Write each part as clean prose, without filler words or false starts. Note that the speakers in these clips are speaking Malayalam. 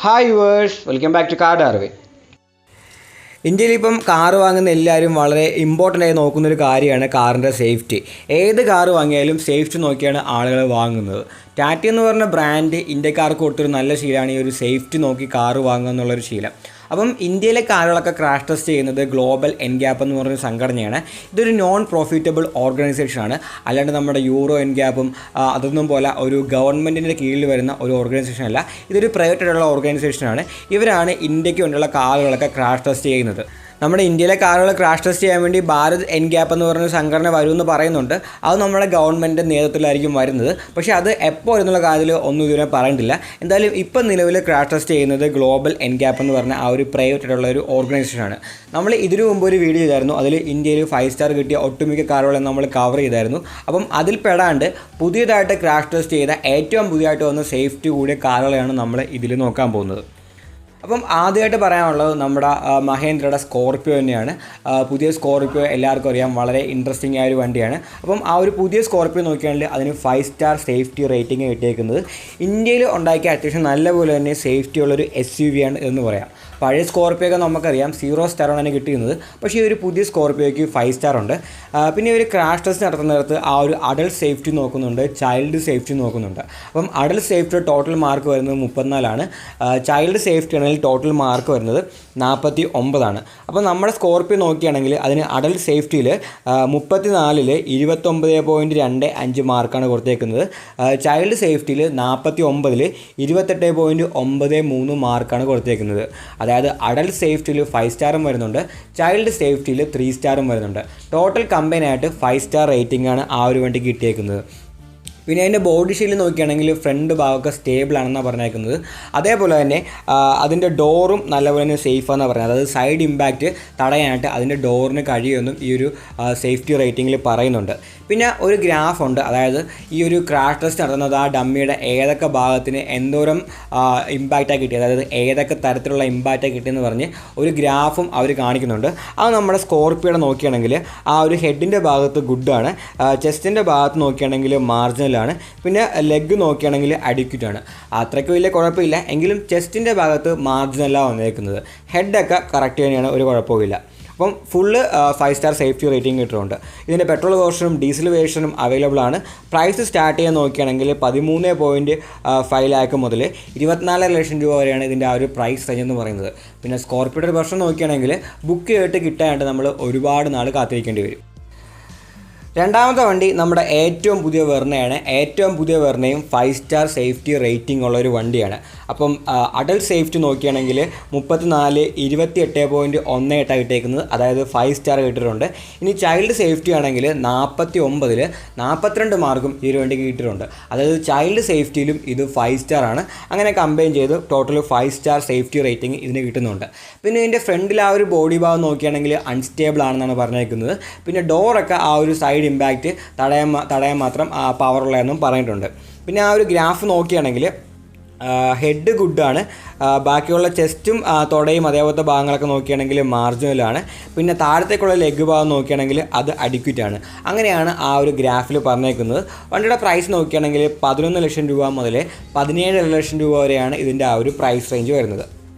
ഹായ് വേഴ്സ്, വെൽക്കം ബാക്ക് ടു കാർ അറിവ്. ഇന്ത്യയിൽ ഇപ്പം കാറ് വാങ്ങുന്ന എല്ലാവരും വളരെ ഇമ്പോർട്ടൻ്റ് ആയി നോക്കുന്നൊരു കാര്യമാണ് കാറിൻ്റെ സേഫ്റ്റി. ഏത് കാറ് വാങ്ങിയാലും സേഫ്റ്റി നോക്കിയാണ് ആളുകൾ വാങ്ങുന്നത്. ടാറ്റ എന്ന് പറഞ്ഞ ബ്രാൻഡ് ഇന്ത്യക്കാർക്ക് കൊടുത്തൊരു നല്ല ശീലമാണ് ഈ ഒരു സേഫ്റ്റി നോക്കി കാറ് വാങ്ങുക എന്നുള്ളൊരു ശീലം. അപ്പം ഇന്ത്യയിലെ കാറുകളൊക്കെ ക്രാഷ് ടെസ്റ്റ് ചെയ്യുന്നത് ഗ്ലോബൽ എൻഗ്യാപ്പ് എന്ന് പറഞ്ഞൊരു സംഘടനയാണ്. ഇതൊരു നോൺ പ്രോഫിറ്റബിൾ ഓർഗനൈസേഷനാണ്. അല്ലാണ്ട് നമ്മുടെ യൂറോ എൻഗ്യാപ്പും അതൊന്നും പോലെ ഒരു ഗവൺമെൻറ്റിൻ്റെ കീഴിൽ വരുന്ന ഒരു ഓർഗനൈസേഷൻ അല്ല. ഇതൊരു പ്രൈവറ്റ് ആയിട്ടുള്ള ഓർഗനൈസേഷനാണ്. ഇവരാണ് ഇന്ത്യക്ക് വേണ്ടിയുള്ള കാറുകളൊക്കെ ക്രാഷ് ടെസ്റ്റ് ചെയ്യുന്നത്. നമ്മുടെ ഇന്ത്യയിലെ കാറുകൾ ക്രാഷ് ടെസ്റ്റ് ചെയ്യാൻ വേണ്ടി ഭാരത് എൻഗ്യാപ്പ് എന്ന് പറഞ്ഞൊരു സംഘടന വരുമെന്ന് പറയുന്നുണ്ട്. അത് നമ്മുടെ ഗവൺമെൻറ് നേതൃത്വത്തിലായിരിക്കും വരുന്നത്. പക്ഷേ അത് എപ്പോൾ എന്നുള്ള കാര്യത്തിൽ ഒന്നും ഇതുവരെ പറഞ്ഞിട്ടില്ല. എന്തായാലും ഇപ്പം നിലവിൽ ക്രാഷ് ടെസ്റ്റ് ചെയ്യുന്നത് ഗ്ലോബൽ എൻഗ്യാപ്പ് എന്ന് പറഞ്ഞ ആ ഒരു പ്രൈവറ്റ് ആയിട്ടുള്ള ഒരു ഓർഗനൈസേഷനാണ്. നമ്മൾ ഇതിനു മുമ്പ് ഒരു വീഡിയോ ചെയ്തായിരുന്നു. അതിൽ ഇന്ത്യയിൽ 5 സ്റ്റാർ കിട്ടിയ ഒട്ടുമിക്ക കാറുകളെ നമ്മൾ കവർ ചെയ്തായിരുന്നു. അപ്പം അതിൽ പെടാണ്ട് പുതിയതായിട്ട് ക്രാഷ് ടെസ്റ്റ് ചെയ്ത ഏറ്റവും പുതിയതായിട്ട് വന്ന സേഫ്റ്റി കൂടിയ കാറുകളെയാണ് നമ്മൾ ഇതിൽ നോക്കാൻ പോകുന്നത്. അപ്പം ആദ്യമായിട്ട് പറയാനുള്ളത് നമ്മുടെ മഹേന്ദ്രയുടെ സ്കോർപിയോ തന്നെയാണ്. പുതിയ സ്കോർപിയോ എല്ലാവർക്കും അറിയാം, വളരെ ഇൻട്രസ്റ്റിംഗ് ആയ ഒരു വണ്ടിയാണ്. അപ്പം ആ ഒരു പുതിയ സ്കോർപിയോ നോക്കിയാണെങ്കിൽ അതിന് 5 സ്റ്റാർ സേഫ്റ്റി റേറ്റിംഗ് കിട്ടിയേക്കുന്നത്. ഇന്ത്യയിൽ ഉണ്ടാക്കിയ അത്യാവശ്യം നല്ലപോലെ തന്നെ സേഫ്റ്റി ഉള്ളൊരു SUV ആണ് എന്ന് പറയാം. പഴയ സ്കോർപിയോയൊക്കെ നമുക്കറിയാം 0 സ്റ്റാറാണ് അതിന് കിട്ടിയിരുന്നത്. പക്ഷേ ഈ ഒരു പുതിയ സ്കോർപിയോയ്ക്ക് 5 സ്റ്റാർ ഉണ്ട്. പിന്നെ ഒരു ക്രാഷ് ടെസ്റ്റ് നടത്തുന്നിടത്ത് ആ ഒരു അഡൾട്ട് സേഫ്റ്റി നോക്കുന്നുണ്ട്, ചൈൽഡ് സേഫ്റ്റി നോക്കുന്നുണ്ട്. അപ്പം അഡൾട്ട് സേഫ്റ്റി ടോട്ടൽ മാർക്ക് വരുന്നത് 34 ചൈൽഡ് സേഫ്റ്റി ആണെങ്കിൽ ടോട്ടൽ മാർക്ക് വരുന്നത് 49. അപ്പോൾ നമ്മുടെ സ്കോർപിയോ നോക്കുകയാണെങ്കിൽ അതിന് അഡൾട്ട് സേഫ്റ്റിയിൽ 34-ൽ 29.25 മാർക്കാണ് കൊടുത്തേക്കുന്നത്. ചൈൽഡ് സേഫ്റ്റിയിൽ 49-ൽ 28.93 മാർക്കാണ് കൊടുത്തേക്കുന്നത്. അതായത് അഡൾട്ട് സേഫ്റ്റിയിൽ 5 സ്റ്റാറും വരുന്നുണ്ട്, ചൈൽഡ് സേഫ്റ്റിയിൽ 3 സ്റ്റാറും വരുന്നുണ്ട്. ടോട്ടൽ കമ്പനിയായിട്ട് 5 സ്റ്റാർ റേറ്റിംഗ് ആണ് ആ ഒരു വണ്ടിക്ക് കിട്ടിയേക്കുന്നത്. പിന്നെ അതിൻ്റെ ബോഡി ഷീൽഡ് നോക്കുകയാണെങ്കിൽ ഫ്രണ്ട് ഭാഗമൊക്കെ സ്റ്റേബിൾ ആണെന്നാണ് പറഞ്ഞേക്കുന്നത്. അതേപോലെ തന്നെ അതിൻ്റെ ഡോറും നല്ലപോലെ തന്നെ സേഫാണെന്നാണ് പറയുന്നത്. അതായത് സൈഡ് ഇമ്പാക്റ്റ് തടയാനായിട്ട് അതിൻ്റെ ഡോറിന് കഴിയുമെന്നും ഈ ഒരു സേഫ്റ്റി റേറ്റിങ്ങിൽ പറയുന്നുണ്ട്. പിന്നെ ഒരു ഗ്രാഫ് ഉണ്ട്, അതായത് ഈ ഒരു ക്രാഷ് ടെസ്റ്റ് നടത്തുന്നത് ആ ഡമ്മിയുടെ ഏതൊക്കെ ഭാഗത്തിന് എന്തോരം ഇമ്പാക്റ്റാണ് കിട്ടിയത്, അതായത് ഏതൊക്കെ തരത്തിലുള്ള ഇമ്പാക്റ്റാണ് കിട്ടിയെന്ന് പറഞ്ഞ് ഒരു ഗ്രാഫും അവർ കാണിക്കുന്നുണ്ട്. അത് നമ്മുടെ സ്കോർപിയോയുടെ നോക്കുകയാണെങ്കിൽ ആ ഒരു ഹെഡിൻ്റെ ഭാഗത്ത് ഗുഡാണ്, ചെസ്റ്റിൻ്റെ ഭാഗത്ത് നോക്കുകയാണെങ്കിൽ മാർജിനലാണ്, പിന്നെ ലെഗ് നോക്കുകയാണെങ്കിൽ അഡിക്യൂറ്റാണ്. അത്രയ്ക്ക് വലിയ കുഴപ്പമില്ല, എങ്കിലും ചെസ്റ്റിൻ്റെ ഭാഗത്ത് മാർജിനലാണ് വന്നേക്കുന്നത്. ഹെഡൊക്കെ കറക്റ്റ് തന്നെയാണ്, ഒരു കുഴപ്പമില്ല. അപ്പം ഫുള്ള് 5 സ്റ്റാർ സേഫ്റ്റി റേറ്റിംഗ് കിട്ടുന്നുണ്ട്. ഇതിൻ്റെ പെട്രോൾ വേർഷനും ഡീസൽ വേർഷനും അവൈലബിൾ ആണ്. പ്രൈസ് സ്റ്റാർട്ട് ചെയ്യാൻ നോക്കുകയാണെങ്കിൽ 13.5 ലാക്ക് മുതൽ 24 ലക്ഷം രൂപ വരെയാണ് ഇതിൻ്റെ ആ ഒരു പ്രൈസ് റേഞ്ച് എന്ന് പറയുന്നത്. പിന്നെ സ്കോർപിയോയുടെ ഒരു വെർഷൻ നോക്കുകയാണെങ്കിൽ ബുക്ക് ചെയ്തിട്ട് കിട്ടാനായിട്ട് നമ്മൾ ഒരുപാട് നാൾ കാത്തിരിക്കേണ്ടി വരും. രണ്ടാമത്തെ വണ്ടി നമ്മുടെ ഏറ്റവും പുതിയ വെർണയാണ്. ഏറ്റവും പുതിയ വെർണയും 5 സ്റ്റാർ സേഫ്റ്റി റേറ്റിംഗ് ഉള്ളൊരു വണ്ടിയാണ്. അപ്പം അഡൾട്ട് സേഫ്റ്റി നോക്കുകയാണെങ്കിൽ 34 28.18 കിട്ടിയേക്കുന്നത്, അതായത് 5 സ്റ്റാർ കിട്ടിയിട്ടുണ്ട്. ഇനി ചൈൽഡ് സേഫ്റ്റി ആണെങ്കിൽ 49-ൽ 42 മാർക്കും ഈ ഒരു വണ്ടിക്ക് കിട്ടിയിട്ടുണ്ട്. അതായത് ചൈൽഡ് സേഫ്റ്റിയിലും ഇത് 5 സ്റ്റാർ ആണ്. അങ്ങനെ കമ്പൈൻ ചെയ്ത് ടോട്ടൽ 5 സ്റ്റാർ സേഫ്റ്റി റേറ്റിംഗ് ഇതിന് കിട്ടുന്നുണ്ട്. പിന്നെ ഇതിൻ്റെ ഫ്രണ്ടിൽ ആ ഒരു ബോഡി ഭാഗം നോക്കുകയാണെങ്കിൽ അൺസ്റ്റേബിൾ ആണെന്നാണ് പറഞ്ഞേക്കുന്നത്. പിന്നെ ഡോറൊക്കെ ആ ഒരു സൈഡ് ഇമ്പാക്റ്റ് തടയാൻ മാത്രം പവറുള്ളതെന്നും പറഞ്ഞിട്ടുണ്ട്. പിന്നെ ആ ഒരു ഗ്രാഫ് നോക്കുകയാണെങ്കിൽ ഹെഡ് ഗുഡാണ്, ബാക്കിയുള്ള ചെസ്റ്റും തൊടയും അതേപോലത്തെ ഭാഗങ്ങളൊക്കെ നോക്കുകയാണെങ്കിൽ മാർജിനലാണ്. പിന്നെ താഴത്തേക്കുള്ള ലെഗ് ഭാഗം നോക്കുകയാണെങ്കിൽ അത് അഡിക്യൂറ്റാണ്. അങ്ങനെയാണ് ആ ഒരു ഗ്രാഫിൽ പറഞ്ഞേക്കുന്നത്. വണ്ടിയുടെ പ്രൈസ് നോക്കുകയാണെങ്കിൽ 11 ലക്ഷം രൂപ മുതൽ 17 ലക്ഷം രൂപ വരെയാണ് ഇതിൻ്റെ ആ ഒരു പ്രൈസ് റേഞ്ച് വരുന്നത്.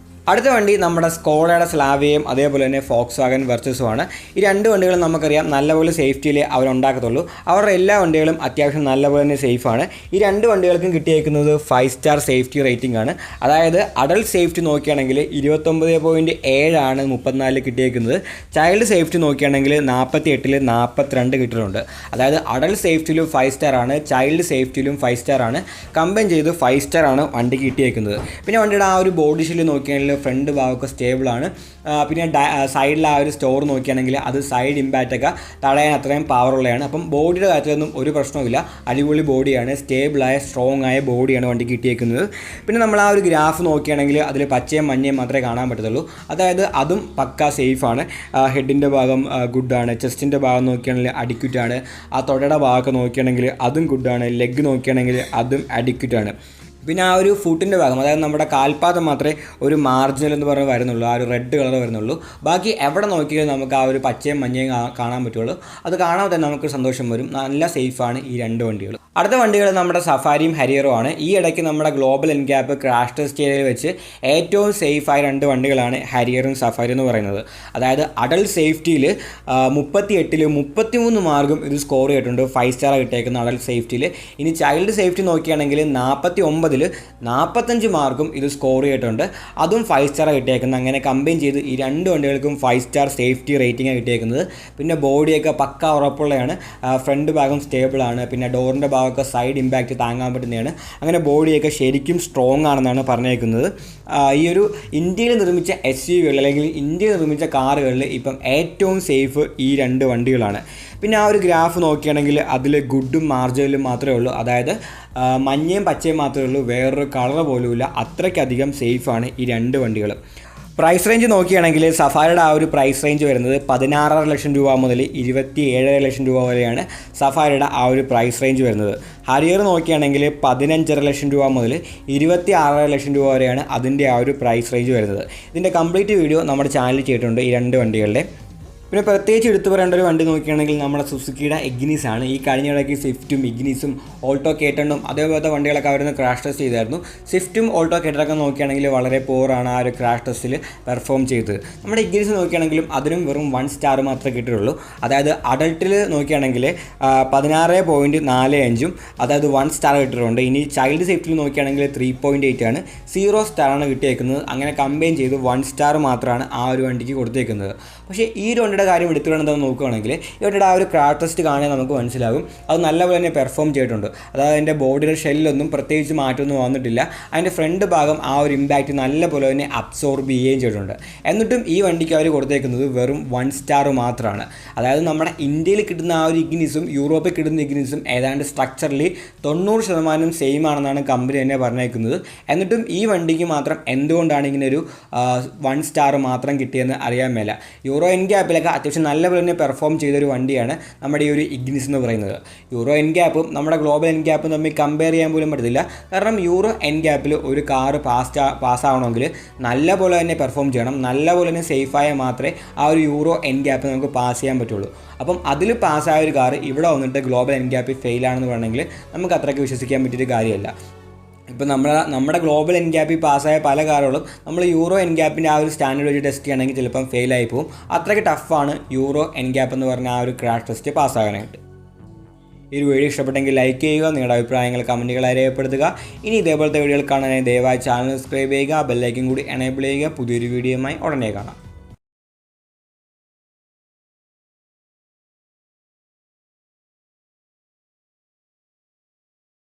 അടുത്ത വണ്ടി നമ്മുടെ സ്കോഡയുടെ സ്ലാവിയയും അതേപോലെ തന്നെ ഫോക്സ്വാഗൻ വെർച്ചസുമാണ്. ഈ രണ്ട് വണ്ടികളും നമുക്കറിയാം നല്ലപോലെ സേഫ്റ്റിയിലേ അവരുണ്ടാക്കത്തുള്ളൂ. അവരുടെ എല്ലാ വണ്ടികളും അത്യാവശ്യം നല്ലപോലെ തന്നെ സേഫാണ്. ഈ രണ്ട് വണ്ടികൾക്കും കിട്ടിയേക്കുന്നത് 5 സ്റ്റാർ സേഫ്റ്റി റേറ്റിംഗ് ആണ്. അതായത് അഡൾട്ട് സേഫ്റ്റി നോക്കുകയാണെങ്കിൽ 29.7 ആണ് 34 കിട്ടിയേക്കുന്നത്. ചൈൽഡ് സേഫ്റ്റി നോക്കുകയാണെങ്കിൽ 48-ൽ 42 കിട്ടിയിട്ടുണ്ട്. അതായത് അഡൾട്ട് സേഫ്റ്റിയിലും 5 സ്റ്റാർ ആണ്, ചൈൽഡ് സേഫ്റ്റിയിലും 5 സ്റ്റാർ ആണ്. കമ്പൈൻ ചെയ്ത് 5 സ്റ്റാർ ആണ് വണ്ടിക്ക് കിട്ടിയേക്കുന്നത്. പിന്നെ വണ്ടിയുടെ ആ ഒരു ബോഡി ഷീൽഡ് നോക്കുകയാണെങ്കിൽ ഫ്രണ്ട് ഭാഗമൊക്കെ സ്റ്റേബിളാണ്. പിന്നെ സൈഡിൽ ആ ഒരു സ്റ്റോർ നോക്കുകയാണെങ്കിൽ അത് സൈഡ് ഇമ്പാക്റ്റൊക്കെ തടയാൻ അത്രയും പവറുള്ളതാണ്. അപ്പം ബോഡിയുടെ കാര്യത്തിലൊന്നും ഒരു പ്രശ്നവുമില്ല, അടിപൊളി ബോഡിയാണ്, സ്റ്റേബിളായ സ്ട്രോങ് ആയ ബോഡിയാണ് വണ്ടി കിട്ടിയേക്കുന്നത്. പിന്നെ നമ്മൾ ആ ഒരു ഗ്രാഫ് നോക്കുകയാണെങ്കിൽ അതിൽ പച്ചയും മഞ്ഞയും മാത്രമേ കാണാൻ പറ്റത്തുള്ളൂ. അതായത് അതും പക്ക സേഫാണ്. ഹെഡിൻ്റെ ഭാഗം ഗുഡാണ്, ചെസ്റ്റിൻ്റെ ഭാഗം നോക്കുകയാണെങ്കിൽ അഡിക്യൂറ്റാണ്, ആ തൊടയുടെ ഭാഗമൊക്കെ നോക്കുകയാണെങ്കിൽ അതും ഗുഡാണ്, ലെഗ് നോക്കുകയാണെങ്കിൽ അതും അഡിക്യൂറ്റാണ്. പിന്നെ ആ ഒരു ഫുട്ടിൻ്റെ ഭാഗം, അതായത് നമ്മുടെ കാൽപാദം മാത്രമേ ഒരു മാർജിനൽ എന്ന് പറഞ്ഞ് വരുന്നുള്ളൂ, ആ ഒരു റെഡ് കളർ വരുന്നുള്ളൂ. ബാക്കി എവിടെ നോക്കിയാലും നമുക്ക് ആ ഒരു പച്ചയും മഞ്ഞയും കാണാൻ പറ്റുള്ളൂ. അത് കാണാൻ തന്നെ നമുക്ക് സന്തോഷം വരും. നല്ല സേഫാണ് ഈ രണ്ട് വണ്ടികൾ. അടുത്ത വണ്ടികൾ നമ്മുടെ സഫാരിയും ഹരിയറും ആണ്. ഈ ഇടയ്ക്ക് നമ്മുടെ ഗ്ലോബൽ എൻക്യാപ്പ് ക്രാഷ് ടെസ്റ്റ് ചെയ്തതിൽ വെച്ച് ഏറ്റവും സേഫായ രണ്ട് വണ്ടികളാണ് ഹരിയറും സഫാരി എന്ന് പറയുന്നത്. അതായത് അഡൽട്ട് സേഫ്റ്റിയിൽ 38ൽ 33 മാർക്കും ഇത് സ്കോർ ചെയ്തിട്ടുണ്ട്. 5 സ്റ്റാർ കിട്ടിയേക്കുന്ന അഡൽട്ട് സേഫ്റ്റിയിൽ. ഇനി ചൈൽഡ് സേഫ്റ്റി നോക്കുകയാണെങ്കിൽ 49ൽ 45 മാർക്കും ഇത് സ്കോർ ചെയ്തിട്ടുണ്ട്. അതും 5 സ്റ്റാർ കിട്ടിയേക്കുന്നത്. അങ്ങനെ കമ്പൈൻ ചെയ്ത് ഈ രണ്ട് വണ്ടികൾക്കും 5 സ്റ്റാർ സേഫ്റ്റി റേറ്റിംഗാണ് കിട്ടിയേക്കുന്നത്. പിന്നെ ബോഡിയൊക്കെ പക്ക ഉറപ്പുള്ളതാണ്. ഫ്രണ്ട് ഭാഗം സ്റ്റേബിളാണ്. പിന്നെ ഡോറിൻ്റെ ഭാഗമൊക്കെ സൈഡ് ഇമ്പാക്റ്റ് താങ്ങാൻ പറ്റുന്നതാണ്. അങ്ങനെ ബോഡിയൊക്കെ ശരിക്കും സ്ട്രോങ് ആണെന്നാണ് പറഞ്ഞേക്കുന്നത്. ഈ ഒരു ഇന്ത്യയിൽ നിർമ്മിച്ച SUV അല്ലെങ്കിൽ ഇന്ത്യയിൽ നിർമ്മിച്ച കാറുകളിൽ ഇപ്പം ഏറ്റവും സേഫ് ഈ രണ്ട് വണ്ടികളാണ്. പിന്നെ ആ ഒരു ഗ്രാഫ് നോക്കുകയാണെങ്കിൽ അതിൽ ഗുഡും മാർജിനലും മാത്രമേ ഉള്ളൂ. അതായത് മഞ്ഞയും പച്ചയും മാത്രമേ ഉള്ളൂ, വേറൊരു കളർ പോലുമില്ല. അത്രയ്ക്കധികം സേഫാണ് ഈ രണ്ട് വണ്ടികൾ. പ്രൈസ് റേഞ്ച് നോക്കുകയാണെങ്കിൽ സഫാരിയുടെ ആ ഒരു പ്രൈസ് റേഞ്ച് വരുന്നത് 16.5 ലക്ഷം രൂപ മുതൽ 27.5 ലക്ഷം രൂപ വരെയാണ് സഫാരിയുടെ ആ ഒരു പ്രൈസ് റേഞ്ച് വരുന്നത്. ഹരിയർ നോക്കുകയാണെങ്കിൽ 15.5 ലക്ഷം രൂപ മുതൽ 26.5 ലക്ഷം രൂപ വരെയാണ് അതിൻ്റെ ആ ഒരു പ്രൈസ് റേഞ്ച് വരുന്നത്. ഇതിൻ്റെ കംപ്ലീറ്റ് വീഡിയോ നമ്മുടെ ചാനലിൽ ചെയ്തിട്ടുണ്ട് ഈ രണ്ട് വണ്ടികളുടെ. പിന്നെ പ്രത്യേകിച്ച് എടുത്തു പറയേണ്ട ഒരു വണ്ടി നോക്കുകയാണെങ്കിൽ നമ്മുടെ സുസുക്കിയുടെ ഇഗ്നിസ് ആണ്. ഈ കഴിഞ്ഞ ഇടയ്ക്ക് സ്വിഫ്റ്റും ഇഗ്നിസും ഓൾട്ടോ കേട്ടണും അതേപോലത്തെ വണ്ടികളൊക്കെ അവരൊന്ന് ക്രാഷ് ടെസ്റ്റ് ചെയ്തായിരുന്നു. സ്വിഫ്റ്റും ഓൾട്ടോ കേട്ടറൊക്കെ നോക്കുകയാണെങ്കിൽ വളരെ പോറാണ് ആ ഒരു ക്രാഷ് ടെസ്റ്റിൽ പെർഫോം ചെയ്തത്. നമ്മുടെ ഇഗ്നിസ് നോക്കുകയാണെങ്കിലും അതിനും വെറും 1 സ്റ്റാർ മാത്രമേ കിട്ടിയിട്ടുള്ളൂ. അതായത് അഡൾട്ടിൽ നോക്കുകയാണെങ്കിൽ 16.45, അതായത് 1 സ്റ്റാർ കിട്ടിയിട്ടുണ്ട്. ഇനി ചൈൽഡ് സേഫ്റ്റിയിൽ നോക്കുകയാണെങ്കിൽ 3.8 ആണ്, 0 സ്റ്റാറാണ് കിട്ടിയേക്കുന്നത്. അങ്ങനെ കമ്പൈൻ ചെയ്ത് 1 സ്റ്റാർ മാത്രമാണ് ആ ഒരു വണ്ടിക്ക് കൊടുത്തേക്കുന്നത്. പക്ഷേ ഈ ഒരു വണ്ടിയുടെ കാര്യം എടുത്തുകൊണ്ടെന്ന് നോക്കുകയാണെങ്കിൽ ഈ വണ്ടിയുടെ ആ ഒരു ക്രാഷ് ടെസ്റ്റ് കാണാൻ നമുക്ക് മനസ്സിലാകും അത് നല്ലപോലെ തന്നെ പെർഫോം ചെയ്തിട്ടുണ്ട്. അതായത് അതിൻ്റെ ബോഡിയുടെ ഷെല്ലൊന്നും പ്രത്യേകിച്ച് മാറ്റമൊന്നും വന്നിട്ടില്ല. അതിൻ്റെ ഫ്രണ്ട് ഭാഗം ആ ഒരു ഇമ്പാക്റ്റ് നല്ലപോലെ തന്നെ അബ്സോർബ് ചെയ്യുകയും ചെയ്തിട്ടുണ്ട്. എന്നിട്ടും ഈ വണ്ടിക്ക് അവർ കൊടുത്തേക്കുന്നത് വെറും 1 സ്റ്റാർ മാത്രമാണ്. അതായത് നമ്മുടെ ഇന്ത്യയിൽ കിട്ടുന്ന ആ ഒരു ഇഗ്നിസും യൂറോപ്പിൽ കിട്ടുന്ന ഇഗ്നിസും ഏതാണ്ട് സ്ട്രക്ചറലി 90% സെയിം ആണെന്നാണ് കമ്പനി തന്നെ പറഞ്ഞേക്കുന്നത്. എന്നിട്ടും ഈ വണ്ടിക്ക് മാത്രം എന്തുകൊണ്ടാണ് ഇങ്ങനെ ഒരു 1 സ്റ്റാർ മാത്രം കിട്ടിയെന്ന് അറിയാൻ മേല. യൂറോ എൻക്യാപ്പിലൊക്കെ അത്യാവശ്യം നല്ലപോലെ തന്നെ പെർഫോം ചെയ്തൊരു വണ്ടിയാണ് നമ്മുടെ ഈ ഒരു ഇഗ്നിസ് എന്ന് പറയുന്നത്. യൂറോ എൻക്യാപ്പും നമ്മുടെ ഗ്ലോബൽ എൻക്യാപ്പും തമ്മിൽ കമ്പയർ ചെയ്യാൻ പോലും പറ്റത്തില്ല. കാരണം യൂറോ എൻക്യാപ്പിൽ ഒരു കാറ് പാസ്സാവണമെങ്കിൽ നല്ലപോലെ തന്നെ പെർഫോം ചെയ്യണം, നല്ലപോലെ തന്നെ സേഫായാൽ മാത്രമേ ആ ഒരു യൂറോ എൻക്യാപ്പ് നമുക്ക് പാസ് ചെയ്യാൻ പറ്റുള്ളൂ. അപ്പം അതിൽ പാസ്സായ ഒരു കാറ് ഇവിടെ വന്നിട്ട് ഗ്ലോബൽ എൻക്യാപ്പിൽ ഫെയിലാണെന്ന് പറയണമെങ്കിൽ നമുക്ക് അത്രയ്ക്ക് വിശ്വസിക്കാൻ പറ്റിയൊരു കാര്യമല്ല. ഇപ്പോൾ നമ്മുടെ ഗ്ലോബൽ എൻക്യാപ്പിൽ പാസ്സായ പല കാറുകളും നമ്മൾ യൂറോ എൻക്യാപ്പിൻ്റെ ആ ഒരു സ്റ്റാൻഡേർഡ് വെച്ച് ടെസ്റ്റ് ചെയ്യണമെങ്കിൽ ചിലപ്പം ഫെയിലായി പോകും. അത്രയ്ക്ക് ടഫാണ് യൂറോ എൻക്യാപ്പ് എന്ന് പറഞ്ഞ ആ ഒരു ക്രാഷ് ടെസ്റ്റ് പാസ്സാകാനായിട്ട്. ഈ ഒരു വീഡിയോ ഇഷ്ടപ്പെട്ടെങ്കിൽ ലൈക്ക് ചെയ്യുക, നിങ്ങളുടെ അഭിപ്രായങ്ങൾ കമൻറ്റുകളായി രേഖപ്പെടുത്തുക. ഇനി ഇതേപോലത്തെ വീഡിയോകൾ കാണാനായി ദയവായി ചാനൽ സബ്സ്ക്രൈബ് ചെയ്യുക, ബെല്ലൈക്കൻ കൂടി എനേബിൾ ചെയ്യുക. പുതിയൊരു വീഡിയോയുമായി ഉടനെ കാണാം.